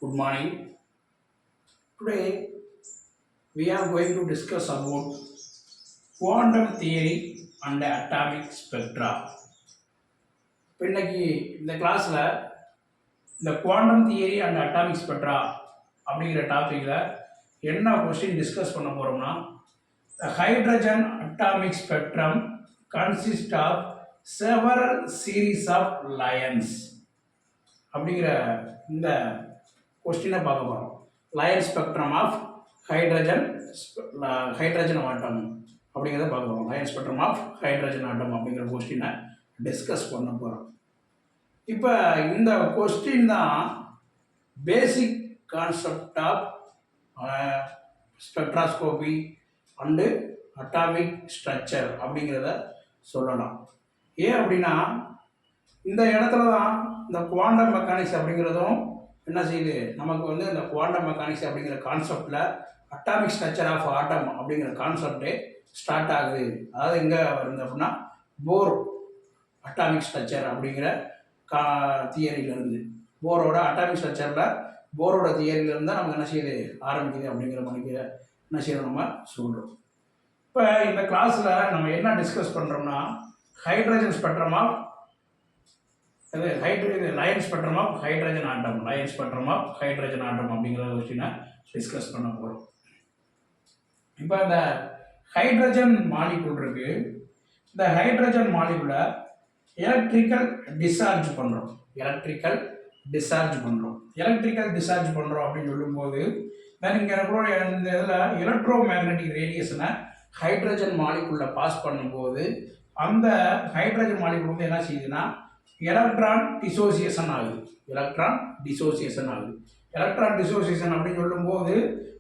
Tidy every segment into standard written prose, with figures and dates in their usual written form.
Good morning. Today we are going to discuss about quantum theory and atomic spectra. இப்போ இன்னைக்கு இந்த கிளாஸில் இந்த quantum theory and atomic spectra அப்படிங்கிற டாப்பிக்கில் என்ன கொஸ்டின் டிஸ்கஸ் பண்ண போகிறோம்னா the hydrogen atomic spectrum consists of several series of lines அப்படிங்கிற இந்த கொஸ்டினை பார்க்க போகிறோம். Line spectrum of hydrogen hydrogen atom அப்படிங்கிறத பார்க்க போகிறோம். Line spectrum of hydrogen atom அப்படிங்கிற கொஸ்டினை டிஸ்கஸ் பண்ண போகிறோம். இப்போ இந்த கொஸ்டின் தான் basic concept of spectroscopy and atomic structure அப்படிங்கிறத சொல்லலாம். ஏன் அப்படின்னா இந்த இடத்துல தான் இந்த குவாண்டம் மெக்கானிக்ஸ் அப்படிங்கிறதும் என்ன செய்யுது, நமக்கு வந்து இந்த குவாண்டம் மெக்கானிக்ஸ் அப்படிங்கிற கான்செப்டில் அட்டாமிக் ஸ்ட்ரக்சர் ஆஃப் ஆட்டம் அப்படிங்கிற கான்செப்டே ஸ்டார்ட் ஆகுது. அதாவது எங்கே வருது அப்படின்னா போர் அட்டாமிக் ஸ்ட்ரக்சர் அப்படிங்கிற தியரியிலேருந்து, போரோட அட்டாமிக் ஸ்ட்ரக்சரில் போரோட தியரியிலேருந்து தான் நமக்கு என்ன செய்யுது ஆரம்பிக்குது அப்படிங்கிற மணிக்கு என்ன செய்யணும் நம்ம சொல்கிறோம். இப்போ இந்த கிளாஸில் நம்ம என்ன டிஸ்கஸ் பண்ணுறோம்னா hydrogen spectrum of line spectrum of hydrogen atom, line spectrum of hydrogen atom அப்படிங்கிற கொஸ்டினை டிஸ்கஸ் பண்ண போகிறோம். இப்போ இந்த ஹைட்ரஜன் மாலிகுல் இருக்கு, இந்த ஹைட்ரஜன் மாலிகுலை எலக்ட்ரிக்கல் டிஸ்சார்ஜ் பண்ணுறோம். எலக்ட்ரிக்கல் டிஸ்சார்ஜ் பண்ணுறோம் அப்படின்னு சொல்லும்போது தென் இங்கே இந்த இதில் எலக்ட்ரோ மேக்னட்டிக் ரேடியேஷனை ஹைட்ரஜன் மாலிகுலில் பாஸ் பண்ணும்போது அந்த ஹைட்ரஜன் மாலிகுல் வந்து என்ன செய்யுதுன்னா எலக்ட்ரான் டிசோசியேஷன் ஆகுது. எலக்ட்ரான் டிசோசியேஷன் அப்படின்னு சொல்லும்போது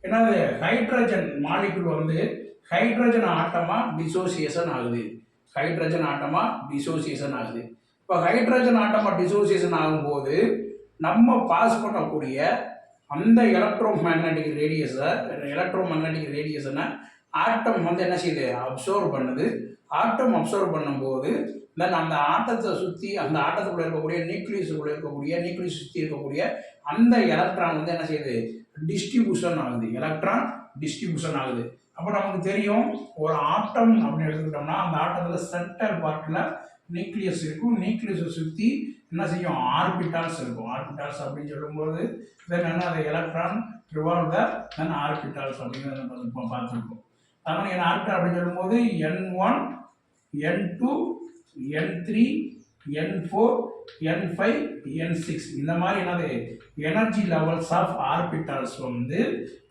என்னது, ஹைட்ரஜன் மாலிகுல் வந்து ஹைட்ரஜன் ஆட்டமாக டிசோசியேஷன் ஆகுது. இப்போ ஹைட்ரஜன் ஆட்டமாக டிசோசியேஷன் ஆகும்போது நம்ம பாஸ் பண்ணக்கூடிய அந்த எலக்ட்ரோ மேக்னட்டிக் ரேடியேஷனை ஆட்டம் வந்து என்ன செய்யுது, அப்சர்வ் பண்ணுது. ஆட்டம் அப்சர்வ் பண்ணும்போது தென் அந்த ஆட்டத்தை சுற்றி, அந்த ஆட்டத்துக்குள்ளே இருக்கக்கூடிய நியூக்ளியஸ் சுற்றி இருக்கக்கூடிய அந்த எலக்ட்ரான் வந்து என்ன செய்யுது, டிஸ்ட்ரிபியூஷன் ஆகுது. அப்போ நமக்கு தெரியும் ஒரு ஆட்டம் அப்படின்னு எடுத்துக்கிட்டோம்னா அந்த ஆட்டத்தில் சென்டர் பார்ட்டில் நியூக்ளியஸ் இருக்கும். நியூக்ளியஸை சுற்றி என்ன செய்யும், ஆர்பிட்டால்ஸ் இருக்கும். ஆர்பிட்டால்ஸ் அப்படின்னு சொல்லும்போது தென் என்ன, அது எலக்ட்ரான் ரிவால்வ் தென் ஆர்பிட்டால்ஸ் அப்படிங்கிறத நம்ம பார்த்துருக்கோம். அதனால் என்ன ஆர்பிட்டால் அப்படின்னு சொல்லும்போது N1 N2 N3 N4 N5 N6 இந்த மாதிரி என்னது எனர்ஜி லெவல்ஸ் ஆஃப் ஆர்பிட்டால்ஸ் வந்து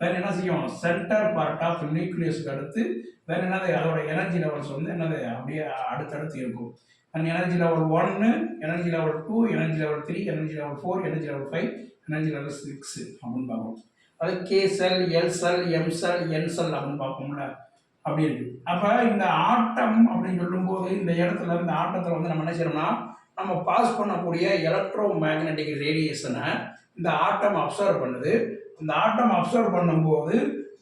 தென் என்ன செய்யும், சென்டர் பார்ட் ஆஃப் நியூக்ளியஸ்க்கு அடுத்து தென் என்னது அதோட எனர்ஜி லெவல்ஸ் வந்து என்னது அப்படியே அடுத்தடுத்து இருக்கும். And energy level 1, energy level 2, energy level 3, energy level 4, energy level 5, energy level 6 அப்படின்னு பார்ப்போம். அது கே செல், எல் செல், எம் செல், என் செல் அப்படின்னு பார்ப்போம்ல, அப்படி இருக்கு. அப்போ இந்த ஆட்டம் அப்படின்னு சொல்லும்போது இந்த இடத்துல இந்த ஆட்டத்தில் வந்து நம்ம என்ன செய்யறோம்னா நம்ம பாஸ் பண்ணக்கூடிய எலக்ட்ரோ மேக்னட்டிக் ரேடியேஷனை இந்த ஆட்டம் அப்சர்வ் பண்ணுது. இந்த ஆட்டம் அப்சர்வ் பண்ணும்போது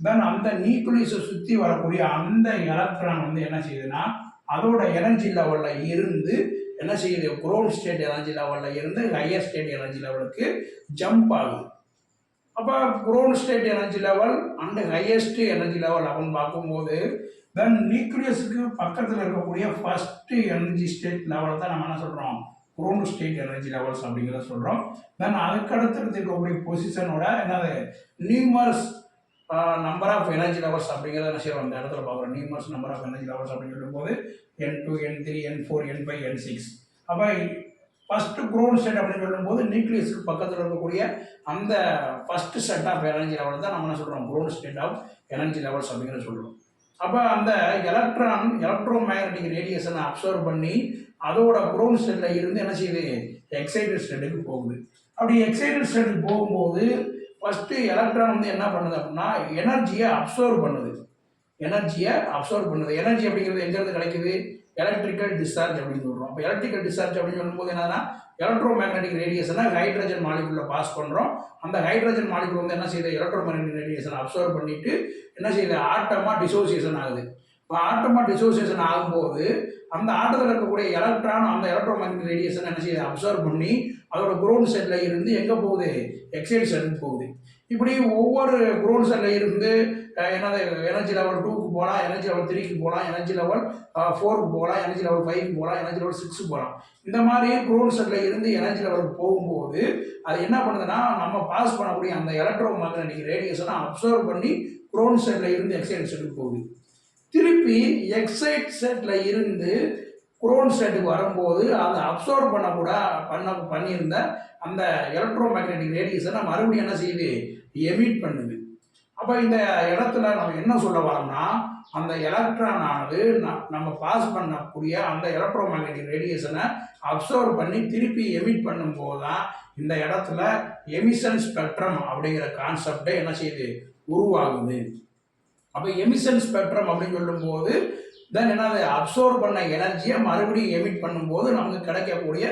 தென் அந்த நியூக்ளியஸை சுற்றி வரக்கூடிய அந்த எலக்ட்ரான் வந்து என்ன செய்யுதுன்னா அதோட எனர்ஜி லெவலில் இருந்து என்ன செய்யுது, க்ரௌண்ட் ஸ்டேட் எனர்ஜி லெவலில் இருந்து ஹையர் ஸ்டேட் எனர்ஜி லெவலுக்கு ஜம்ப் ஆகுது. அப்போ ground state energy level and highest energy level அப்படின்னு பார்க்கும்போது தென் நியூக்ளியஸுக்கு பக்கத்தில் இருக்கக்கூடிய ஃபஸ்ட்டு எனர்ஜி ஸ்டேட் லெவலை தான் நம்ம என்ன சொல்கிறோம், க்ரௌண்ட் ஸ்டேட் எனர்ஜி லெவல்ஸ் அப்படிங்கிறத சொல்கிறோம். தென் அதுக்கடுத்து இருக்கக்கூடிய பொசிஷனோட என்னது numerous number of energy levels அப்படிங்கிறத என்ன செய்யறோம் இந்த இடத்துல பார்க்குறோம். Numerous number of energy levels அப்படின்னு சொல்லும்போது N2 N3 N4 N5 N6. அப்போ ஃபஸ்ட்டு க்ரௌண்ட் ஸ்டேட் அப்படின்னு சொல்லும்போது நியூக்ளியஸ்க்கு பக்கத்தில் இருக்கக்கூடிய அந்த first set of energy level தான் நம்ம என்ன சொல்கிறோம், ground state of energy levels அப்படிங்கிறத சொல்கிறோம். அப்போ அந்த எலக்ட்ரோ மேக்னட்டிக் ரேடியேஷனை அப்சர்வ் பண்ணி அதோட க்ரௌண்ட் ஸ்டேட்டில் இருந்து என்ன செய்யுது, எக்ஸைட்டட் ஸ்டேட்டுக்கு போகுது. அப்படி எக்ஸைட்டட் ஸ்டேட்டுக்கு போகும்போது ஃபஸ்ட்டு எலக்ட்ரான் வந்து என்ன பண்ணுது அப்படின்னா எனர்ஜியை அப்சர்வ் பண்ணுது. எனர்ஜி அப்படிங்கிறது எங்கேருந்து கிடைக்குது, எலக்ட்ரிக்கல் டிஸ்சார்ஜ் அப்படின்னு சொல்கிறோம். அப்போ எலக்ட்ரிக்கல் டிஸ்சார்ஜ் அப்படின்னு சொல்லும்போது என்னன்னா எலக்ட்ரோ மேக்னட்டிக் ரேடியேஷனை ஹைட்ரஜன் மாலிகுலில் பாஸ் பண்ணுறோம். அந்த ஹைட்ரஜன் மாலிகுல் வந்து என்ன செய்யுது, எலக்ட்ரோ மேக்னட்டிக் ரேடியேஷனை அப்சர்வ் பண்ணிட்டு என்ன செய்யுது, ஆட்டமாக டிசோசியேஷன் ஆகுது. இப்போ ஆட்டமா டிசோசியேஷன் ஆகும்போது அந்த ஆட்டத்தில் இருக்கக்கூடிய எலக்ட்ரான் அந்த எலக்ட்ரோ மேக்னெட்டிக் ரேடியேஷன் என்ன செய்யுது, அப்சர்வ் பண்ணி அதோட குரவுண்ட் செல்ல இருந்து எங்கே போகுது, எக்ஸைட் செல்லுக்கு போகுது. இப்படி ஒவ்வொரு குரவுண்ட் செல்ல இருந்து என்னது எனர்ஜி லெவல் 2க்கு போகலாம், எனர்ஜி லெவல் 3க்கு போகலாம், எனர்ஜி லெவல் 4க்கு போகலாம், எனர்ஜி லெவல் 5க்கு போகலாம், எனர்ஜி லெவல் 6க்கு போகலாம். இந்த மாதிரி குரவுண்ட் செல்ல இருந்து எனர்ஜி லெவலுக்கு போகும்போது அது என்ன பண்ணுதுன்னா நம்ம பாஸ் பண்ணக்கூடிய அந்த எலக்ட்ரோ மேக்னெட்டிக் ரேடியேஷனை அப்சர்வ் பண்ணி குரவுண்ட் செல்ல இருந்து எக்ஸைட் செல்லுக்கு போகுது. திருப்பி எக்ஸைட் செட்ல இருந்து குரோன் ஸ்டேட்டுக்கு வரும்போது அதை அப்சர்வ் பண்ணியிருந்த அந்த எலக்ட்ரோ மேக்னெட்டிக் ரேடியேஷனை மறுபடியும் என்ன செய்யுது, எமிட் பண்ணுது. அப்போ இந்த இடத்துல நம்ம என்ன சொல்ல வரோம்னா அந்த எலக்ட்ரான் ஆனது நம்ம பாஸ் பண்ணக்கூடிய அந்த எலக்ட்ரோ மேக்னெட்டிக் ரேடியேஷனை அப்சர்வ் பண்ணி திருப்பி எமிட் பண்ணும்போது தான் இந்த இடத்துல எமிஷன் ஸ்பெக்ட்ரம் அப்படிங்கிற கான்செப்டே என்ன செய்யுது, உருவாகுது. அப்போ எமிஷன் ஸ்பெக்ட்ரம் அப்படின்னு சொல்லும்போது தென் என்னது, அப்சர்வ் பண்ண எனர்ஜியை மறுபடியும் எமிட் பண்ணும்போது நமக்கு கிடைக்கக்கூடிய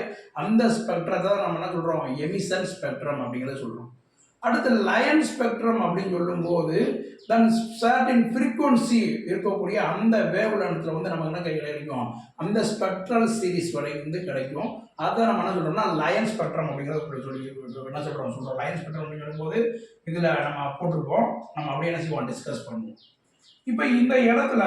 அந்த ஸ்பெக்ட்ரத்தை நம்ம என்ன சொல்கிறோம், எமிஷன் ஸ்பெக்ட்ரம் அப்படிங்கிறத சொல்கிறோம். அடுத்து லயன் ஸ்பெக்ட்ரம் அப்படின்னு சொல்லும்போது தென் சர்டின் ஃப்ரீக்வன்சி இருக்கக்கூடிய அந்த வேவ் லென்த்தில் வந்து நமக்கு என்ன கிடைக்கும், அந்த ஸ்பெக்ட்ரல் சீரிஸ் வரை வந்து கிடைக்கும். அதை நம்ம என்ன சொல்கிறோம்னா லயன் ஸ்பெக்ட்ரம் அப்படிங்கிறத சொல்லி என்ன சொல்கிறோம் லயன் ஸ்பெக்ட்ரம் அப்படின்னு சொல்லும்போது இதில் நம்ம போட்டிருப்போம். நம்ம அப்படியே என்ன செய்வோம், டிஸ்கஸ் பண்ணுவோம். இப்போ இந்த இடத்துல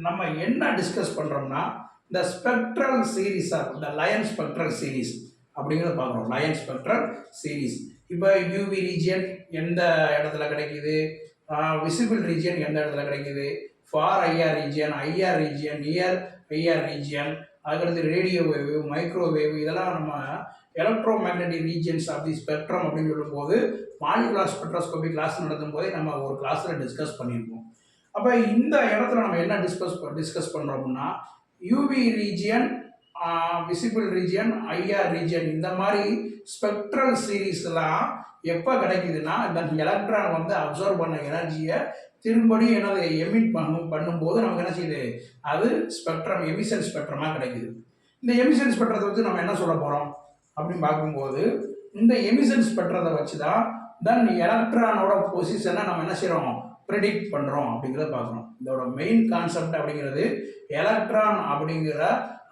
நம்ம என்ன டிஸ்கஸ் பண்ணுறோம்னா இந்த ஸ்பெக்ட்ரல் சீரீஸ் ஆஃப் இந்த லயன் ஸ்பெக்ட்ரல் சீரீஸ் அப்படிங்கிறத பார்க்குறோம். லயன் ஸ்பெக்ட்ரல் சீரீஸ் இப்போ யூவி ரீஜியன் எந்த இடத்துல கிடைக்குது, விசிபிள் ரீஜியன் எந்த இடத்துல கிடைக்குது, far IR region, IR region, near IR region, அதுக்கடுத்து ரேடியோ வேவ், மைக்ரோவேவ், இதெல்லாம் நம்ம electromagnetic regions of the spectrum அப்படின்னு சொல்லும்போது மாலிகுலர் ஸ்பெக்ட்ரோஸ்கோபி கிளாஸ் நடத்தும் போதே நம்ம ஒரு கிளாஸில் டிஸ்கஸ் பண்ணியிருக்கோம். அப்போ இந்த இடத்துல நம்ம என்ன டிஸ்கஸ் பண்ணுறோம் அப்படின்னா UV region, visible region, IR region இந்த மாதிரி ஸ்பெக்ட்ரல் சீரீஸ்லாம் எப்போ கிடைக்குதுன்னா இந்த எலக்ட்ரான் வந்து அப்சர்வ் பண்ண எனர்ஜியை திரும்படி என்னது எமிட் பண்ணும்போது நமக்கு என்ன செய்யுது, அது ஸ்பெக்ட்ரம் எமிஷன் ஸ்பெக்ட்ரமாக கிடைக்குது. இந்த எமிஷன் ஸ்பெக்ட்ரத்தை வச்சு நம்ம என்ன சொல்ல போகிறோம் அப்படின்னு பார்க்கும்போது இந்த எமிஷன் ஸ்பெக்ட்ரத்தை வச்சு தான் தென் எலக்ட்ரானோட பொசிஷனை நம்ம என்ன செய்கிறோம், ப்ரெடிக்ட் பண்ணுறோம் அப்படிங்கிறத பார்க்குறோம். இதோட மெயின் கான்செப்ட் அப்படிங்கிறது எலக்ட்ரான் அப்படிங்கிற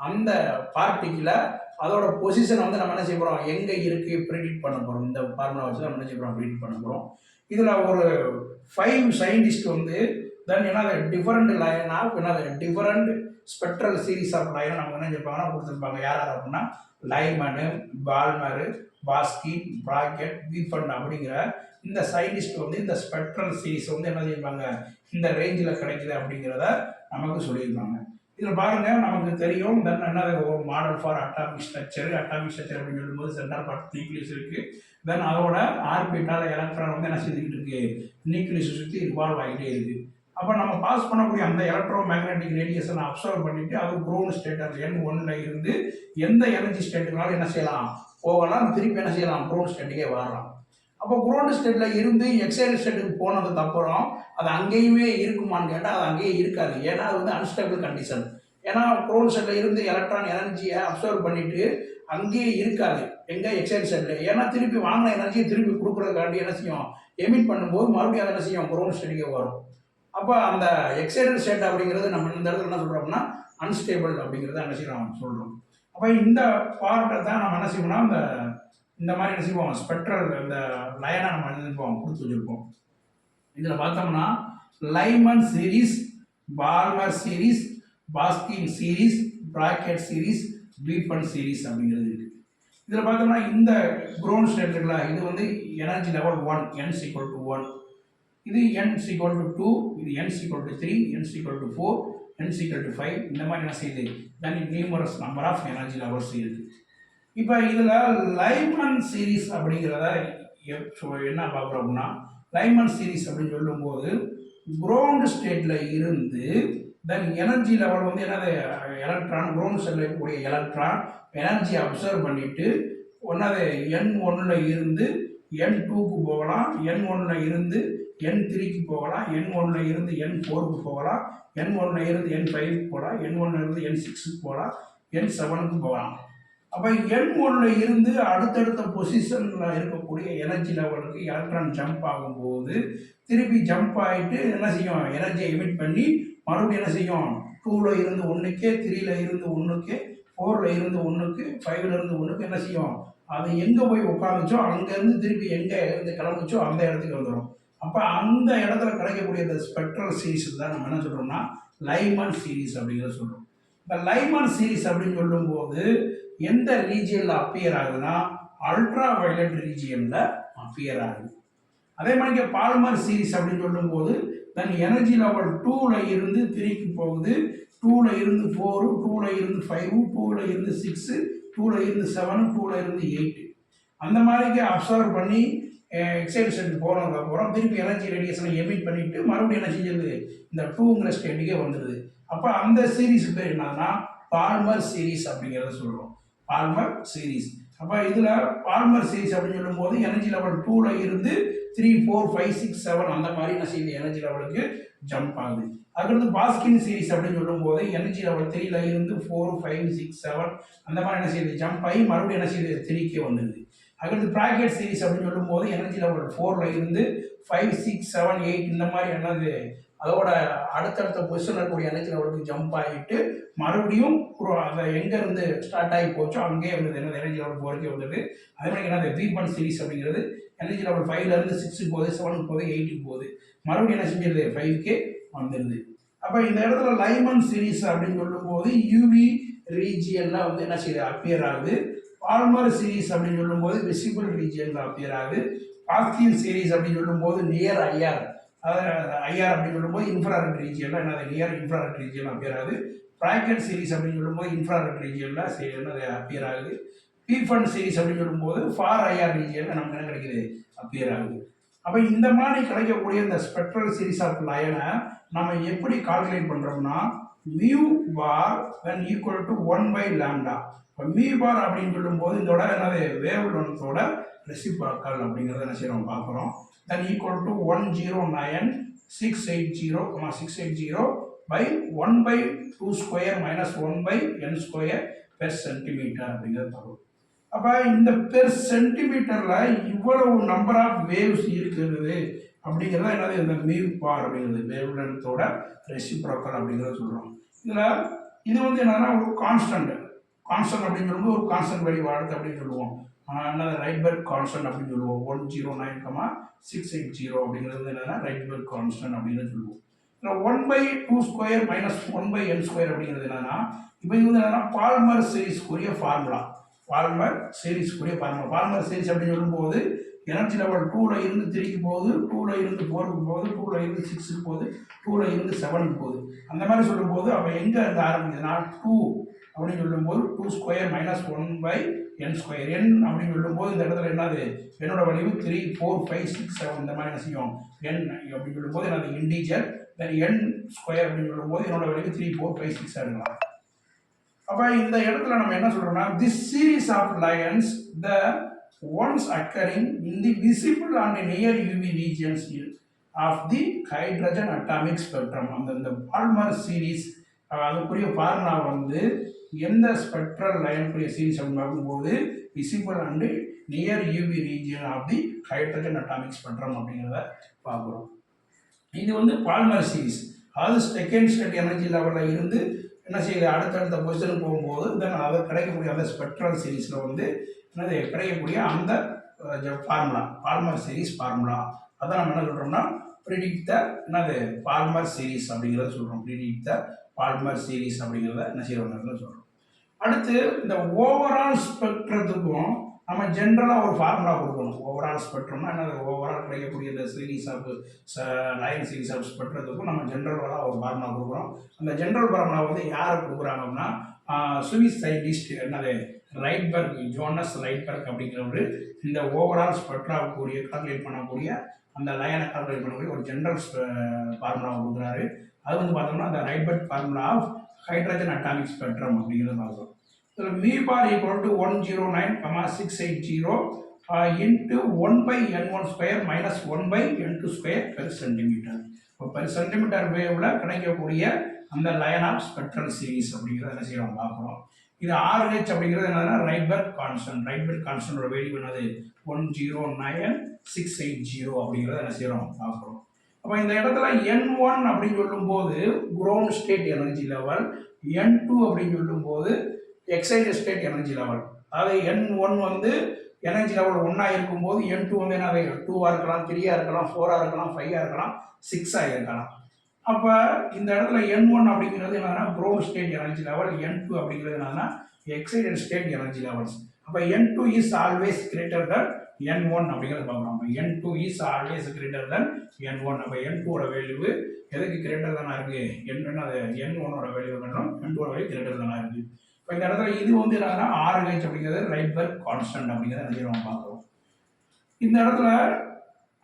அந்த பார்ட்டிக்கில் அதோட பொசிஷனை வந்து நம்ம என்ன செய்ய போகிறோம், எங்கே இருக்குது ப்ரெடிக்ட் பண்ண போகிறோம். இந்த ஃபார்முலா வச்சு நம்ம என்ன செய்ய போகிறோம், ப்ரெடிக்ட் பண்ண போகிறோம். இதில் ஒரு 5 சயின்டிஸ்ட் வந்து தென் என்ன டிஃபரெண்ட் லைன் ஆஃப் என்ன டிஃபரெண்ட் ஸ்பெக்ட்ரல் சீரீஸ் ஆஃப் லைனை நம்ம என்ன செய்வாங்கன்னா கொடுத்துருப்பாங்க. யார் யார் அப்படின்னா லைமனு, பால்மரு, பாஸ்கின், பிராக்கெட், வீஃபண்ட் அப்படிங்கிற இந்த சயின்டிஸ்ட் வந்து இந்த ஸ்பெக்ட்ரல் சீரீஸ் வந்து என்ன செய்வாங்க, இந்த ரேஞ்சில் கிடைக்குது அப்படிங்கிறத நமக்கு சொல்லியிருப்பாங்க. இதில் பாருங்க நமக்கு தெரியும் தென் என்ன ஒரு மாடல் ஃபார் அட்டாமிக் ஸ்ட்ரக்சர் அப்படின்னு சொல்லும்போது சென்டர் பார்ட் நியூக்ளியஸ் இருக்குது. தென் அதோட ஆர்பிட்டால் எலக்ட்ரான் வந்து என்ன செஞ்சுக்கிட்டு இருக்கு, நியூக்ளியஸ் சுற்றி ரிவால்வ் ஆகிட்டே இருக்குது. அப்போ நம்ம பாஸ் பண்ணக்கூடிய அந்த எலக்ட்ரோ மேக்னெட்டிக் ரேடியேஷனை அப்சர்வ் பண்ணிட்டு அது க்ரௌண்ட் ஸ்டேட் N1ல இருந்து எந்த எனர்ஜி ஸ்டேட்டுனாலும் என்ன செய்யலாம், போகலாம், திருப்பி என்ன செய்யலாம், க்ரௌண்ட் ஸ்டேட்டுக்கே வரலாம். அப்போ க்ரௌண்ட் ஸ்டேட்டில் இருந்து எக்ஸைட் ஸ்டேட்டுக்கு போனதுக்கு அப்புறம் அது அங்கேயுமே இருக்குமான்னு கேட்டால் அது அங்கேயே இருக்காது. ஏன்னா அது வந்து அன்ஸ்டேபிள் கண்டிஷன். ஏன்னா க்ரௌண்ட் ஸ்டேட்டில் இருந்து எலக்ட்ரான் எனர்ஜியை அப்சர்வ் பண்ணிட்டு அங்கேயே இருக்காது எங்கே எக்ஸைட் ஸ்டேட்டில். ஏன்னா திருப்பி வாங்கின எனர்ஜியை திருப்பி கொடுக்குறதுக்காண்டி என்ன செய்யும், எமிட் பண்ணும்போது மறுபடியும் அதை என்ன செய்யும், க்ரௌண்ட் ஸ்டேட்டுக்கே வரும். அப்போ அந்த எக்ஸைட்டட் ஸ்டேட் அப்படிங்கிறது நம்ம இந்த இடத்துல என்ன சொல்கிறோம்னா அன்ஸ்டேபிள் அப்படிங்கிறத என்ன செய்யறோம் சொல்கிறோம். அப்போ இந்த பார்ட்டை தான் நம்ம என்ன செய்வோம்னா இந்த மாதிரி என்ன செய்வோம், ஸ்பெக்ட்ரல் இந்த லயனை நம்ம எழுதிப்போம், கொடுத்து வச்சுருப்போம். இதில் பார்த்தோம்னா Lyman series, Balmer series, Paschen series, Brackett series, Pfund series அப்படிங்கிறது இருக்குது. இதில் பார்த்தோம்னா இந்த க்ரௌண்ட் ஸ்டேட் இருக்குல்ல, இது வந்து எனர்ஜி லெவல் 1, n=1, இது n=2, இது n=3, n=4, n=5 இந்த மாதிரி என்ன செய்யுது, then numerous number of energy levels இருக்குது. இப்போ இதில் லைமன் சீரீஸ் அப்படிங்கிறத என்ன பார்க்குறோம்னா லைமன் சீரீஸ் அப்படின்னு சொல்லும்போது க்ரௌண்ட் ஸ்டேட்டில் இருந்து தென் எனர்ஜி லெவல் வந்து என்னது எலக்ட்ரான் க்ரௌண்ட் ஸ்டேட்டில் இருக்கக்கூடிய எலக்ட்ரான் எனர்ஜி அப்சர்வ் பண்ணிவிட்டு ஒன்றாவது N1ல இருந்து N2க்கு போகலாம், N1ல இருந்து N3க்கு போகலாம், N1ல இருந்து N4க்கு போகலாம், N1ல இருந்து N5க்கு போகலாம், N1ல இருந்து N6க்கு போகலாம், N7க்கு போகலாம். அப்போ N1ல இருந்து அடுத்தடுத்த பொசிஷனில் இருக்கக்கூடிய எனர்ஜி லெவலுக்கு எலக்ட்ரான் ஜம்ப் ஆகும்போது திருப்பி ஜம்ப் ஆகிட்டு என்ன செய்யும், எனர்ஜியை எமிட் பண்ணி மறுபடியும் என்ன செய்யும், 2ல் இருந்து 1க்கு, 3ல் இருந்து 1க்கு, 4ல் இருந்து 1க்கு, 5ல் இருந்து 1க்கு என்ன செய்யும், அது எங்கே போய் உட்காந்துச்சோ அங்கேருந்து திருப்பி எங்கே இருந்து கிளம்புச்சோ அந்த இடத்துக்கு வந்துடும். அப்போ அந்த இடத்துல கிடைக்கக்கூடிய இந்த ஸ்பெக்ட்ரல் சீரீஸ் தான் நம்ம என்ன சொல்கிறோம்னா லைமன் சீரீஸ் அப்படிங்கிறத சொல்கிறோம். இந்த லைமன் சீரீஸ் அப்படின்னு சொல்லும்போது எந்த ரீஜியனில் அப்பியர் ஆகுதுன்னா அல்ட்ரா வயலட் ரீஜியனில் அப்பியர் ஆகுது. அதே மாதிரி பால்மர் சீரீஸ் அப்படின்னு சொல்லும்போது தன் எனர்ஜி லெவல் 2ல் இருந்து 3க்கு போகுது, 2ல் இருந்து 4, 2ல் இருந்து 5, 2ல் இருந்து 6, 2ல் இருந்து 7, 2ல் இருந்து 8 அந்த மாதிரிக்கு அப்சர்வ் பண்ணி எக்ஸைட்டேஷன் போனதுக்கப்புறம் திருப்பி எனர்ஜி ரேடியேஷனை எமிட் பண்ணிவிட்டு மறுபடியும் என்ன செஞ்சது, இந்த 2ங்கிற ஸ்டேட்டுக்கே வந்துடுது. அப்போ அந்த சீரீஸ் பேர் என்னன்னா பால்மர் சீரீஸ் அப்படிங்கிறத சொல்கிறோம், பால்மர் சீரீஸ். அப்போ இதில் பால்மர் சீரீஸ் அப்படின்னு சொல்லும்போது எனர்ஜி லெவல் 2ல் இருந்து 3, 4, 5, 6, 7 அந்த மாதிரி என்ன செய்யுது, எனர்ஜி லெவலுக்கு ஜம்ப் ஆகுது. அதுக்கடுத்து பாஸ்கின் சீரீஸ் அப்படின்னு சொல்லும்போது எனர்ஜி லெவல் 3ல் இருந்து 4, 5, 6, 7 அந்த மாதிரி என்ன செய்யுது, ஜம்ப் ஆகி மறுபடியும் என்ன செய்யுது, 3க்கே வந்துடுது. அதுக்கடுத்து ப்ராக்கெட் சீரீஸ் அப்படின்னு சொல்லும்போது எனர்ஜி லெவல் 4ல் இருந்து 5, 6, 7, 8 இந்த மாதிரி என்னது அதோட அடுத்தடுத்த பொசிஷன் இருக்கக்கூடிய எனர்ஜி லெவலுக்கு ஜம்ப் ஆகிட்டு மறுபடியும் அதை எங்கேருந்து ஸ்டார்ட் ஆகி போச்சோ அங்கேயே வந்து என்னது எனர்ஜி லெவல் 4க்கே வந்துடுது. அதே மாதிரி என்னது V1 சீரீஸ் அப்படிங்கிறது எனர்ஜி லெவல் 5ல் இருந்து 6க்கு போகுது, 7க்கு போகுது, 8க்கு போகுது, மறுபடியும் என்ன செஞ்சிருது 5க்கே வந்துடுது. அப்போ இந்த இடத்துல லைமன் சீரீஸ் அப்படின்னு சொல்லும்போது யூவி ரீஜியனில் வந்து என்ன செய்யுது, அப்பியர் ஆகுது. பால்மர் சீரீஸ் அப்படின்னு சொல்லும்போது விசிபிள் ரீஜியனில் அப்பியர் ஆகுது. பாஸ்கின் சீரீஸ் அப்படின்னு சொல்லும்போது நியர் ஐஆர், அதாவது ஐஆர் அப்படின்னு சொல்லும்போது இன்ஃப்ராரெட் ரீஜியனில் என்னது நியர் இன்ஃப்ராரெட் ரீஜியன் அப்பியர் ஆகுது. ப்ராக்கெட் சீரீஸ் அப்படின்னு சொல்லும்போது இன்ஃப்ராரெட் ரீஜியனில் என்னது அப்பியர் ஆகுது. பீஃபன் சீரீஸ் அப்படின்னு சொல்லும்போது ஃபார் ஐஆர் ரீஜியனில் நமக்கு என்ன கிடைக்குது, அப்பியர் ஆகுது. அப்போ இந்த மாதிரி கிடைக்கக்கூடிய இந்த ஸ்பெக்ட்ரல் சீரீஸ் ஆஃப் லயனை நம்ம எப்படி கால்குலேட் பண்ணுறோம்னா mu bar when equal to 1/λ. இப்போ மியூ பார் அப்படின்னு சொல்லும்போது இதோட என்னது வேவ் லென்த்தோட ரெசிப்ரோக்கல் அப்படிங்கிறத என்ன செய்யறோம் பார்க்குறோம். then equal to 109,680,680 by 1/2² minus 1/n² per centimeter அப்படிங்கிறது தரும். அப்போ இந்த பெர் சென்டிமீட்டரில் இவ்வளவு நம்பர் ஆஃப் வேவ்ஸ் இருக்கிறது அப்படிங்கிறத என்னது இந்த மியூ பார் அப்படிங்கிறது வேவ் லென்த்தோட ரெசிப்ரோக்கல் அப்படிங்கிறத சொல்கிறோம். இதில் இது வந்து என்னன்னா ஒரு கான்ஸ்டன்ட் அப்படின்னு சொல்லும்போது ஒரு கான்ஸ்டன்ட் வேல்யூ வாழ்த்து அப்படின்னு சொல்லுவோம். என்னது ரைட்பர்க் கான்ஸ்டன்ட் அப்படின்னு சொல்லுவோம். 109,680 அப்படிங்கிறது வந்து என்னன்னா ரைட்பர்க் கான்ஸ்டன்ட் அப்படின்னு சொல்லுவோம். 1/2² minus 1/n² அப்படிங்கிறது என்னன்னா இப்போ இது வந்து என்னன்னா பால்மர் சீரீஸ்க்குரிய ஃபார்முலா. பால்மர் சீரீஸ்க்குரிய ஃபார்முலா. பால்மர் சீரீஸ் அப்படின்னு சொல்லும்போது எனர்ஜி லெவல் 2ல் இருந்து 3க்கு போகுது, 2ல் இருந்து 4க்கு போகுது, 2ல் இருந்து 6க்கு போகுது, 2ல் இருந்து 7க்கு போகுது. அந்த மாதிரி சொல்லும்போது அப்போ எங்கே இருந்து ஆரம்பிக்குதுன்னா 2 அப்படின்னு சொல்லும்போது 2² minus 1/n². n அப்படின்னு சொல்லும்போது இந்த இடத்துல என்னது என்னோட வலிவு 3, 4, 5, 6, 7 இந்த மாதிரி என்ன செய்யும் n அப்படின்னு சொல்லும்போது என்னது இன்டீஜர். தென் n² அப்படின்னு சொல்லும்போது என்னோட வலிவு 3, 4, 5, 6 எடுக்கலாம். அப்போ இந்த இடத்துல நம்ம என்ன சொல்றோம்னா this series of lines the ones occurring in the visible and near UV regions of the hydrogen atomic spectrum. அந்த பால்மர் சீரீஸ் அதுக்குரிய ஃபார்முலா வந்து எந்த ஸ்பெக்ட்ரல் லைனுக்குரிய சீரீஸ் அப்படின்னு பார்க்கும்போது visible and near UV region of the hydrogen atomic spectrum அப்படிங்கிறத பார்க்குறோம். இது வந்து பால்மர் சீரீஸ். அதாவது செகண்ட் ஸ்டேட் எனர்ஜி லெவலில் இருந்து என்ன செய்யுது அடுத்தடுத்த பொசிஷனுக்கு போகும்போது தென் அதை கிடைக்கக்கூடிய அந்த ஸ்பெக்ட்ரல் சீரீஸில் வந்து என்னது கிடைக்கக்கூடிய அந்த ஃபார்முலா பால்மர் சீரீஸ் ஃபார்முலா அதை நம்ம என்ன சொல்கிறோம்னா ப்ரிடிக்ட் த என்னது பால்மர் சீரீஸ் அப்படிங்கிறத சொல்கிறோம். ப்ரிடிக்ட் த பால்மர் சீரீஸ் அப்படிங்கிறத என்ன செய்யறோம்னு சொல்கிறோம். அடுத்து இந்த ஓவரால் ஸ்பெக்ட்ரத்துக்கும் நம்ம ஜென்ரலாக ஒரு ஃபார்முலா கொடுக்கணும். ஓவரால் ஸ்பெக்ட்ரம்னா என்னது ஓவரால் கிடைக்கக்கூடிய இந்த series of line series of ஸ்பெக்ட்ரத்துக்கும் நம்ம ஜென்ரலாக ஒரு ஃபார்முலா கொடுக்குறோம். அந்த ஜென்ரல் ஃபார்முலா வந்து யார் கொடுக்குறாங்கன்னா சுவிஸ் சயின்டிஸ்ட் என்னது ரைட்பர்க், ஜோனஸ் ரைட்பர்க் அப்படிங்கிறவர் இந்த ஓவரால் ஸ்பெக்ட்ராவுக்குரிய கால்குலேட் பண்ணக்கூடிய அந்த லைனை கால்குலேட் பண்ணக்கூடிய ஒரு ஜென்ரல் ஃபார்முலாவை கொடுக்குறாரு. அது வந்து பார்த்தோம்னா அந்த Rydberg formula of hydrogen atomic spectrum அப்படிங்கிறத பார்க்குறோம். இதில் mu bar equal to 109,680 into 1/n1² minus 1/n2² per centimeter. இப்போ per centimeter வேவ்ல கிடைக்கக்கூடிய அந்த லைன் ஆஃப் ஸ்பெக்ட்ரல் சீரீஸ் அப்படிங்கிறத என்ன செய்யறோம் பார்க்குறோம். இது RH அப்படிங்கிறது என்னன்னா ரைட்பர்க் கான்ஸ்டன்ட். ரைட்பர்க் கான்ஸ்டன்டோட வேல்யூ என்னது 109,680 அப்படிங்கிறத என்ன செய்யறோம் பார்க்குறோம். அப்போ இந்த இடத்துல N1 அப்படின்னு சொல்லும்போது ground state energy level, N2 அப்படின்னு சொல்லும்போது எக்ஸைட்டட் ஸ்டேட் எனர்ஜி லெவல். அதாவது N1 வந்து எனர்ஜி லெவல் 1 இருக்கும்போது N2 வந்து என்ன 2 இருக்கலாம், 3 இருக்கலாம், 4 இருக்கலாம், 5 இருக்கலாம், 6 இருக்கலாம். அப்போ இந்த இடத்துல N1 அப்படிங்கிறது என்னன்னா ground state energy level, N2 அப்படிங்கிறது என்னன்னா எக்ஸைட்டட் ஸ்டேட் எனர்ஜி லெவல்ஸ். அப்போ N2 is always greater than N1 அப்படிங்கிறத பார்க்குறோம். அப்போ N2 is always greater than N1. அப்போ N2 வேல்யூ எதுக்கு கிரேட்டர் தானே இருக்கு? அது N1 வேல்யூ கட்டணும், N2 வேல்யூ கிரேட்டர் தானே இருக்கு. இப்போ இந்த இடத்துல இது வந்து என்னன்னா RH அப்படிங்கிறது ரைட்பர்க் கான்ஸ்டன்ட் அப்படிங்கிறத நம்ம பார்க்குறோம். இந்த இடத்துல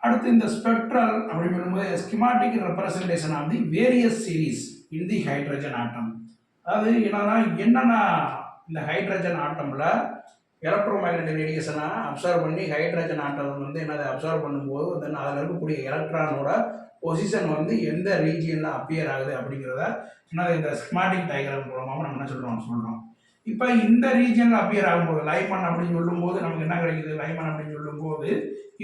அடுத்து இந்த ஸ்பெக்ட்ரல் அப்படின்னு சொல்லும்போது schematic representation of the various series in the hydrogen atom. அதாவது என்னன்னா இந்த ஹைட்ரஜன் ஆட்டம்ல எலக்ட்ரோ மேக்னெட்டிக் ரேடியேஷனை அப்சர்வ் பண்ணி ஹைட்ரஜன் ஆட்டம் வந்து என்னதை அப்சர்வ் பண்ணும்போது வந்து அதில் இருக்கக்கூடிய எலக்ட்ரானோட பொசிஷன் வந்து எந்த ரீஜியனில் அப்பியர் ஆகுது அப்படிங்கிறத என்னது இந்த ஸ்கிமாட்டிக் டயக்ராம் மூலமாக நம்ம என்ன சொல்கிறோம். இப்போ இந்த ரீஜியனில் அப்பியர் ஆகும்போது லைமன் அப்படின்னு சொல்லும்போது நமக்கு என்ன கிடைக்குது? லைமன் அப்படின்னு சொல்லும்போது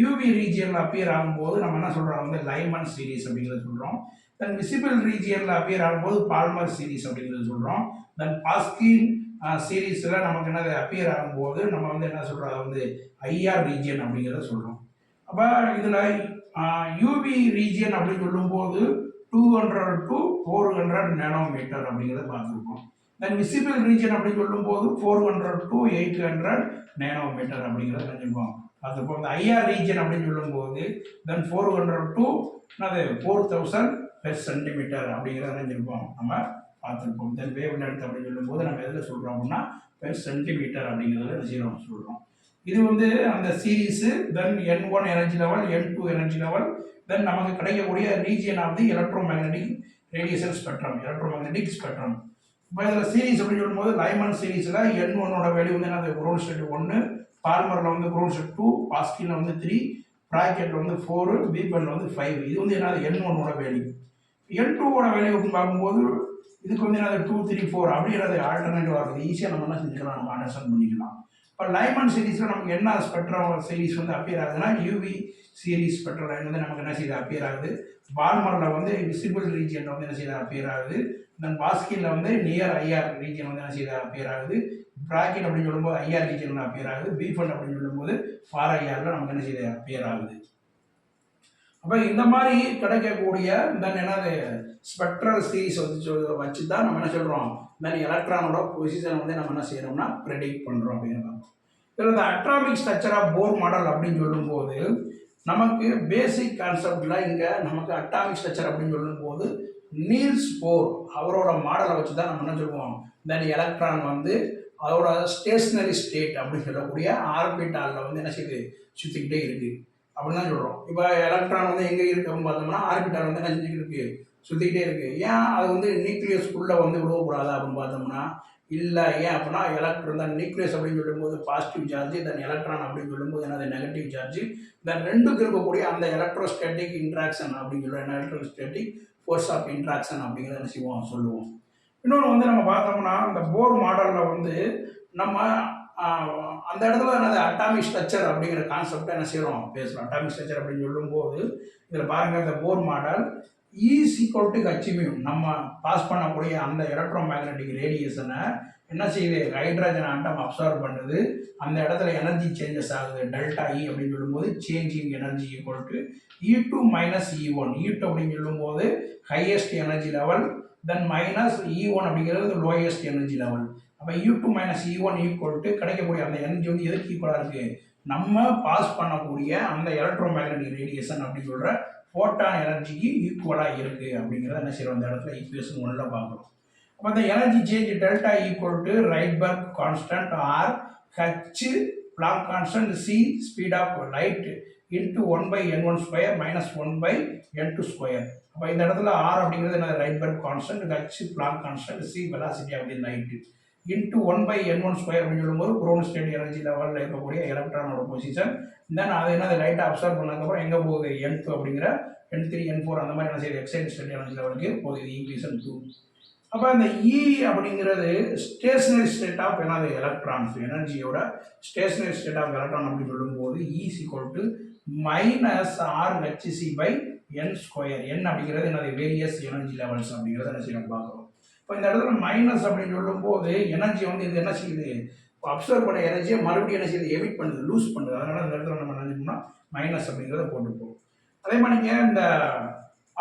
யூவி ரீஜியனில் அப்பியர் ஆகும்போது நம்ம என்ன சொல்கிறோம் வந்து லைமன் சீரீஸ் அப்படிங்கிறத சொல்கிறோம். தென் விசிபிள் ரீஜியனில் அப்பியர் ஆகும்போது பால்மர் சீரீஸ் அப்படிங்கிறது சொல்கிறோம். தென் பாஸ்கின் சீரீஸில் நமக்கு என்னது அப்பியர் ஆகும்போது நம்ம வந்து என்ன சொல்கிறோம் வந்து ஐஆர் ரீஜியன் அப்படிங்கிறத சொல்கிறோம். அப்போ இதில் யூவி ரீஜியன் அப்படின்னு சொல்லும்போது 200 to 400 நேனோமீட்டர் அப்படிங்கிறத பார்த்துருக்கோம். தென் விசிபிள் ரீஜன் அப்படின்னு சொல்லும்போது 400 to 800 நேனோமீட்டர் அப்படிங்கிறத நினைச்சிருக்கோம். அதுபோல் இந்த ஐஆர் ரீஜன் அப்படின்னு சொல்லும்போது தென் 400 to 4000 பெர் சென்டிமீட்டர் அப்படிங்கிறத நினைச்சிருக்கோம் நம்ம பார்த்துருப்போம். தென் வேவ் லென்த் அப்படின்னு சொல்லும்போது நம்ம எதில் சொல்கிறோம் அப்படின்னா பெர் சென்டிமீட்டர் அப்படிங்கிறத சொல்கிறோம். இது வந்து அந்த series. Then N1 energy level, N2 energy level, then நமக்கு கிடைக்கக்கூடிய region of the electromagnetic radiation spectrum, electromagnetic spectrum. இப்போ இதில் சீரீஸ் அப்படின்னு சொல்லும்போது லைமன் சீரீஸில் N1 வேல்யூ வந்து என்ன குரவுண்ட் ஸ்டேட் 1, பால்மரில் வந்து குரவுண்ட் ஸ்டேட் 2, பாஸ்கினில் வந்து 3, ப்ராக்கெட்டில் வந்து 4, பீப்பனில் வந்து 5. இது வந்து என்ன N1 வேல்யூ. N2 வேல்யூ பார்க்கும்போது இதுக்கு வந்து என்ன 2, 3, 4 அப்படிங்கிறது ஆல்டர்னேட்டிவாக இருக்குது. ஈஸியாக நம்ம என்ன செஞ்சுக்கலாம், நம்ம அண்டர்ஸ்டாண்ட் பண்ணிக்கலாம். இப்போ லைமன் சீரீஸில் நமக்கு என்ன ஸ்பெக்ட்ரம் சீரீஸ் வந்து அப்பியர் ஆகுதுன்னா யூவி சீரீஸ் ஸ்பெக்ட்ரம் லைன் வந்து நமக்கு என்ன செய்யுது அப்பியர் ஆகுது. பால்மரில் வந்து விசிபிள் ரீஜியனில் வந்து என்ன செய்யுது அப்பியர் ஆகுது. தென் பாஸ்கினில் வந்து நியர் ஐஆர் ரீஜன் வந்து என்ன செய்யுது அப்பியர் ஆகுது. ப்ராக்கெட் அப்படின்னு சொல்லும்போது ஐஆர் ரீஜனில் அப்பியர் ஆகுது. பீஃபன் அப்படின்னு சொல்லும்போது ஃபார் ஐஆரில் நமக்கு என்ன செய்யுது அப்பியர் ஆகுது. அப்போ இந்த மாதிரி கிடைக்கக்கூடிய தென் என்னது ஸ்பெக்ட்ரல் சீரீஸ் வச்சு தான் நம்ம என்ன சொல்கிறோம், தென் எலக்ட்ரானோட பொசிஷன் வந்து நம்ம என்ன செய்யறோம்னா ப்ரெடிக்ட் பண்ணுறோம் அப்படிங்கிறோம். இதில் இந்த atomic structure of Bohr model அப்படின்னு சொல்லும்போது நமக்கு பேசிக் கான்செப்டில் இங்கே நமக்கு அட்டாமிக் ஸ்ட்ரக்சர் அப்படின்னு சொல்லும்போது நீல்ஸ் போர் அவரோட மாடலை வச்சு தான் நம்ம என்ன சொல்லுவோம், தென் எலக்ட்ரான் வந்து அதோட ஸ்டேஷ்னரி ஸ்டேட் அப்படின்னு சொல்லக்கூடிய ஆர்பிட்டாலில் வந்து என்ன செய்யுது சுற்றிக்கிட்டே இருக்குது அப்படின்னு தான் சொல்கிறோம். இப்போ எலக்ட்ரான் வந்து எங்கே இருக்குது அப்படின்னு பார்த்தோம்னா ஆர்பிட்டால் வந்து என்ன செஞ்சுக்கிட்டு இருக்குது, சுற்றிக்கிட்டே இருக்குது. ஏன் அது வந்து நியூக்ளியஸ்குள்ளே வந்து விழுவக்கூடாது அப்படின்னு பார்த்தோம்னா இல்லை. ஏன் அப்படின்னா எலக்ட்ரான் தான் நியூக்ளியஸ் அப்படின்னு சொல்லும்போது பாசிட்டிவ் சார்ஜ், தென் எலக்ட்ரான் அப்படின்னு சொல்லும்போது என்னது நெகட்டிவ் சார்ஜ். தென் ரெண்டுக்கு இருக்கக்கூடிய அந்த எலக்ட்ரோஸ்டேட்டிக் இன்ட்ராக்ஷன் அப்படின்னு சொல்லுவோம், எலக்ட்ரோஸ்டேட்டிக் ஃபோர்ஸ் ஆஃப் இன்ட்ராக்ஷன் அப்படிங்கிறத என்ன செய்வோம் சொல்லுவோம். இன்னொன்று வந்து நம்ம பார்த்தோம்னா இந்த போர் மாடலில் வந்து நம்ம அந்த இடத்துல என்னது அட்டாமிக் ஸ்ட்ரக்சர் அப்படிங்கிற கான்செப்டை என்ன செய்கிறோம் பேசுகிறோம். அட்டாமிக் ஸ்ட்ரக்சர் அப்படின்னு சொல்லும்போது இதில் பாருங்கள் இந்த போர் மாடல் E=hμ நம்ம பாஸ் பண்ணக்கூடிய அந்த எலக்ட்ரோ மேக்னெட்டிக் ரேடியேஷனை என்ன செய்யுது ஹைட்ரஜன் ஆட்டம் அப்சர்வ் பண்ணுது. அந்த இடத்துல எனர்ஜி சேஞ்சஸ் ஆகுது டெல்டா இ அப்படின்னு சொல்லும்போது changing energy E2 - E1. E2 அப்படின்னு சொல்லும்போது ஹையஸ்ட் எனர்ஜி லெவல், தென் மைனஸ் E1 அப்படிங்கிறது லோயஸ்ட் எனர்ஜி லெவல். அப்போ E2 - E1 கிடைக்கக்கூடிய அந்த எனர்ஜி வந்து எதுக்கு ஈக்குவலாக இருக்குது, நம்ம பாஸ் பண்ணக்கூடிய அந்த எலக்ட்ரோ மேக்னெட்டிக் ரேடியேஷன் அப்படின்னு சொல்கிற ஃபோட்டான் எனர்ஜிக்கு ஈக்குவலாக இருக்குது அப்படிங்கிறத என்ன செய்கிறோம் அந்த இடத்துல ஈக்குவேஷன் 1ல் பார்க்குறோம். அப்போ அந்த energy change delta Rydberg constant R H Planck constant C speed of light into 1/n1² - 1/n2². அப்போ இந்த இடத்துல R அப்படிங்கிறது என்ன Rydberg constant, H Planck constant, C velocity of the light into 1/n1² அப்படின்னு சொல்லும்போது கிரவுண்ட் ஸ்டேட் எனர்ஜி லெவலில் இருக்கக்கூடிய எலக்ட்ரானோட position. தென் அது என்ன லைட்டை அப்சர்வ் பண்ணதுக்கப்புறம் எங்கே போகுது N2 அப்படிங்கிற N3 N4 அந்த மாதிரி என்ன செய்யுது எக்ஸைட்டட் ஸ்டேட் எனர்ஜி லெவலுக்கு போகுது ஈக்குவேஷன் 2. அப்போ அந்த E அப்படிங்கிறது ஸ்டேஷனரி ஸ்டேட் ஆஃப் என்னது எலக்ட்ரான்ஸ், எனர்ஜியோட ஸ்டேஷனரி ஸ்டேட் ஆஃப் எலக்ட்ரான் அப்படின்னு சொல்லும்போது E = -RHc/L n square. n அப்படிங்கிறது என்னது வேரியஸ் எனர்ஜி லெவல்ஸ் அப்படிங்கிறத என்ன செய்யணும் பார்க்குறோம். இப்போ இந்த இடத்துல மைனஸ் அப்படின்னு சொல்லும்போது எனர்ஜி வந்து இது என்ன செய்யுது, அப்சர்வ் பண்ண எனர்ஜியை மறுபடியும் என்ன செய்யுது, எமிட் பண்ணுது, லூஸ் பண்ணுது. அதனால இந்த இடத்துல நம்ம என்ன செய்யணும்னா மைனஸ் அப்படிங்கிறத போட்டுப்போம். அதே மாதிரி நீங்கள் இந்த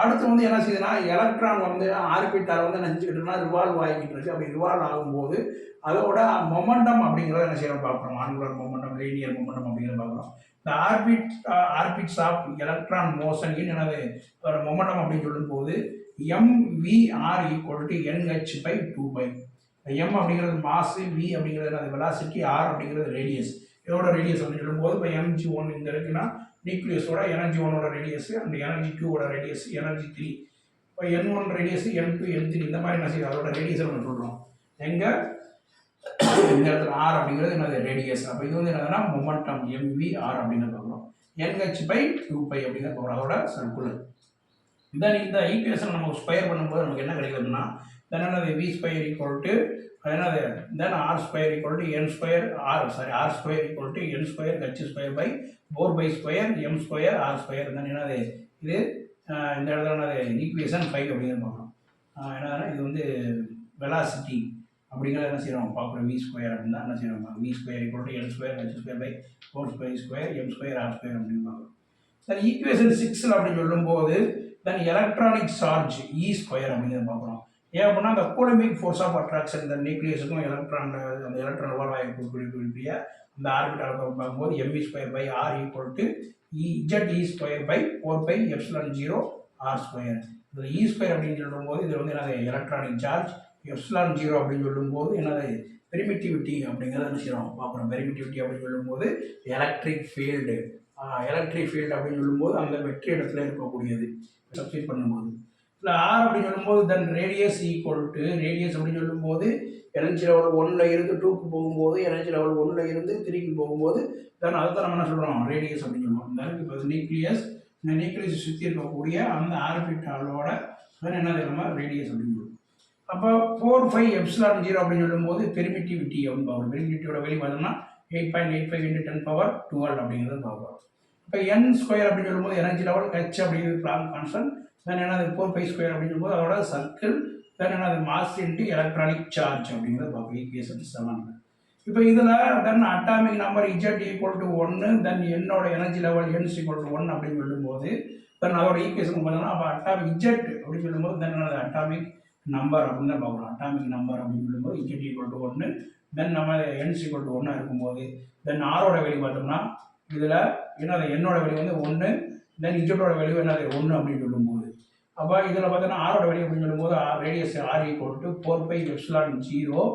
அடுத்து வந்து என்ன செய்யுதுன்னா எலக்ட்ரான் வந்து ஆர்பிட்டால் வந்து என்ன செஞ்சுக்கிட்டுனா ரிவால்வ் ஆகிக்கிட்டு இருக்கு. அப்படி ரிவால்வ் ஆகும்போது அதோட மொமெண்டம் அப்படிங்கிறத என்ன செய்யணும் பார்க்குறோம். ஆங்குலர் மொமெண்டம், ரேடியல் மொமெண்டம் அப்படிங்கிறத பார்க்குறோம். இந்த ஆர்பிட்ஸ் ஆஃப் எலக்ட்ரான் மோஷன் என்னது அதோட மொமெண்டம் அப்படின்னு சொல்லும்போது mvr equal to nh/2π. M அப்படிங்கிறது மாஸ், வி அப்படிங்கிறது வெலாசிட்டி, ஆர் அப்படிங்கிறது ரேடியஸ். இதோட ரேடியஸ் அப்படின்னு சொல்லும்போது இப்போ mg1 இங்கே இருக்குன்னா நியூக்ளியஸோட எனர்ஜி 1ஓட ரேடியஸ், அந்த எனர்ஜி 2ஓட ரேடியஸ், எனர்ஜி 3. இப்போ n1 ரேடியஸ், n2, n3 இந்த மாதிரி என்ன செய்யுது அதோட ரேடியஸ் நம்ம சொல்கிறோம். எங்கே இந்த இடத்துல ஆர் அப்படிங்கிறது என்னது ரேடியஸ். அப்போ இது வந்து என்னதுன்னா மொமெண்டம் mvr அப்படிங்கிறது பார்க்குறோம். nh/2π அப்படிங்கிறது பார்க்குறோம் அதோட சர்க்குலர். தென் இந்த ஈக்குவேஷன் நம்ம ஸ்கொயர் பண்ணும்போது நமக்கு என்ன கிடைக்குதுன்னா தென் என்னது வி ஸ்கொயர் ஈக்குவல் டு என்னது then r square equal to N square R square equal to N square H square by 4 square M square R square. Then என்னது இது இந்த இடத்துல என்னது ஈக்குவேஷன் 5 அப்படிங்கிறது பார்க்குறோம். என்னதுன்னா இது வந்து வெலாசிட்டி அப்படிங்கிறத என்ன செய்யறோம் பார்க்குறோம். வி ஸ்கொயர் அப்படின்னா என்ன செய்யறோம், V square equal to N square H square by 4 square M square R square அப்படின்னு பார்க்குறோம். சார் ஈக்குவேஷன் 6 அப்படின்னு சொல்லும்போது then electronic charge E square அப்படிங்கிறத பார்க்குறோம். ஏன் அப்படின்னா அந்த கூலமிக் ஃபோர்ஸ் ஆஃப் அட்ராக்ஷன் இந்த நியூக்ளியஸுக்கும் அந்த எலக்ட்ரான் ரிவால்வ் ஆகிக்கூடிய அந்த ஆர்பிட்டால் பார்க்கும்போது m e square by r equal to e square by 4πε0 r square. இதில் இ ஸ்கொயர் அப்படின்னு சொல்லும்போது இதில் வந்து என்னது எலக்ட்ரானிக் சார்ஜ், ε0 அப்படின்னு சொல்லும்போது என்னது பெர்மிட்டிவிட்டி அப்படிங்கிறத என்ன செய்யறோம் பார்க்குறோம். பெர்மிட்டிவிட்டி அப்படின்னு சொல்லும்போது எலக்ட்ரிக் ஃபீல்டு அப்படின்னு சொல்லும்போது அந்த வெற்றி இடத்துல இருக்கக்கூடியது சப்ஸ்டிட் பண்ணும்போது. இல்லை ஆர் அப்படின்னு சொல்லும்போது தென் ரேடியஸ் ஈக்குவல் டு ரேடியஸ் அப்படின்னு சொல்லும்போது எனர்ஜி லெவல் 1ல் இருந்து 2க்கு போகும்போது எனர்ஜி லெவல் 1ல் இருந்து 3க்கு போகும்போது தென் அதை தான் நம்ம என்ன சொல்கிறோம் ரேடியஸ் அப்படின்னு சொல்லுவோம். இப்போ நியூக்ளியஸ், இந்த நியூக்ளியஸ் சுற்றி இருக்கக்கூடிய அந்த ஆர்பிட்டாலோட என்னது நம்ம ரேடியஸ் அப்படின்னு சொல்லுவோம். அப்போ 4πε0 அப்படின்னு சொல்லும்போது பெர்மிட்டிவிட்டி அப்படின்னு பார்க்கணும். பெர்மிட்டிவிட்டியோட வெளி பார்த்தோம்னா 8.85 × 10⁻12 அப்படிங்கிறது பார்க்குறோம். இப்போ என் ஸ்கொயர் அப்படின்னு சொல்லும்போது எனர்ஜி லெவல் ஹெச் அப்படிங்கிறது பிளாங்க் கான்ஸ்டன்ட். தென் என்னது 4π ஸ்கொயர் அப்படின்னு சொல்லும்போது அதோட சர்க்கிள். தென் என்னது மாஸ் இன்ட்டு எலக்ட்ரானிக் சார்ஜ் அப்படிங்கிறது பார்ப்போம் ஈக்குவேஷன் 7. இப்போ இதில் then atomic number Z equal to 1, then என்னோட energy level n's equal to 1 அப்படின்னு சொல்லும்போது தென் அதோட ஈக்குவேஷன் பார்த்தோம்னா அப்போ அட்டாமிக் இஜெட் அப்படின்னு சொல்லும்போது தென் என்னது அட்டாமிக் நம்பர் அப்படின்னு தான் பார்க்குறோம். அட்டாமிக் நம்பர் அப்படின்னு சொல்லும்போது இஜெட் ஈக்குவல் டு 1, தென் நம்ம என்ஸ் ஈக்குவல் டு 1 இருக்கும்போது தென் ஆரோட வெளி பார்த்தோம்னா இதில் என்னது என்னோட வெளி வந்து 1, தென் இஜெட்டோட வெளி என்னது 1 அப்படின்னு சொல்லும்போது அப்போ இதில் பார்த்தோன்னா ஆரோட வெளி அப்படின்னு சொல்லும்போது ரேடியஸ் ஆர் ஈக்குவல் டு 4πε0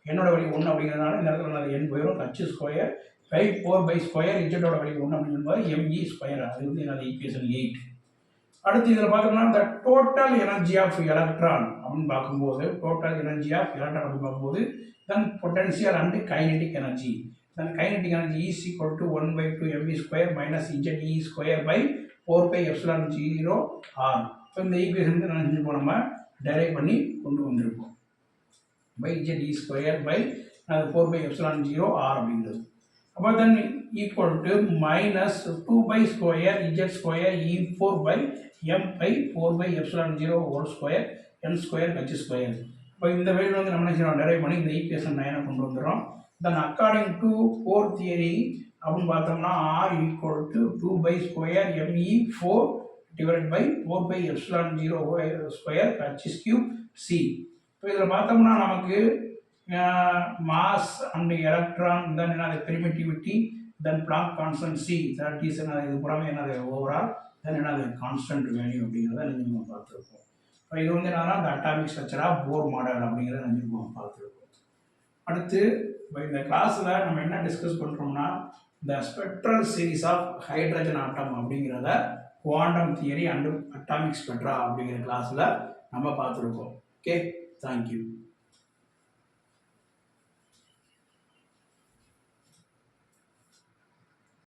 என்னோட வெளி 1 அப்படிங்கிறதுனால இந்த இடத்துல என்னது என் போயிடும் ஹச் ஸ்கொயர் பை 4 ஸ்கொயர் இஜெட்டோட வெளி 1 அப்படின்னு சொல்லும்போது எம்இ ஸ்கொயர். அது வந்து என்னது ஈக்குவேஷன் 8. அடுத்து இதில் பார்த்தோம்னா இந்த டோட்டல் எனர்ஜி ஆஃப் எலக்ட்ரான் அப்படின்னு பார்க்கும்போது டோட்டல் எனர்ஜி ஆஃப் எலக்ட்ரான் அப்படின்னு பார்க்கும்போது then potential and kinetic energy. Then kinetic energy is equal to 1/2 mv square minus Z e square by 4πε0 r. So இந்த ஈக்குவேஷன் வந்து என்ன செஞ்சுப்போம் நம்ம டெரைவ் பண்ணி கொண்டு வந்திருப்போம். By Z e square by 4πε0 r அப்படிங்கிறது. அப்போ then equal to minus 2π square Z square E4 by m by 4πε0 whole square n square H square. இப்போ இந்த வேல்யூ வந்து நம்ம என்ன செய்யணும் டெரைவ் பண்ணி இந்த ஈக்குவேஷன் 9 கொண்டு வந்துடுறோம். Then according to Bohr theory அப்படின்னு பார்த்தோம்னா r equal to 2π square ME4 divide by 4πε0 square h³ C. இப்போ இதில் பார்த்தோம்னா நமக்கு மாஸ் அண்ட் எலக்ட்ரான் தென் என்னது permittivity then blank constant see that is என்னது இது புறமே என்னது ஓவரால் தென் என்னது கான்ஸ்டன்ட் வேல்யூ அப்படிங்கிறத நம்ம பார்த்துருக்கோம். இப்போ இது வந்து என்னன்னா இந்த atomic structure of Bohr model அப்படிங்கிறத நம்ம பார்த்துருக்கோம். அடுத்து இப்போ இந்த கிளாஸில் நம்ம என்ன டிஸ்கஸ் பண்ணுறோம்னா இந்த spectral series of hydrogen atom அப்படிங்கிறத quantum theory and atomic spectra அப்படிங்கிற கிளாஸில் நம்ம பார்த்துருக்கோம். Okay, thank you.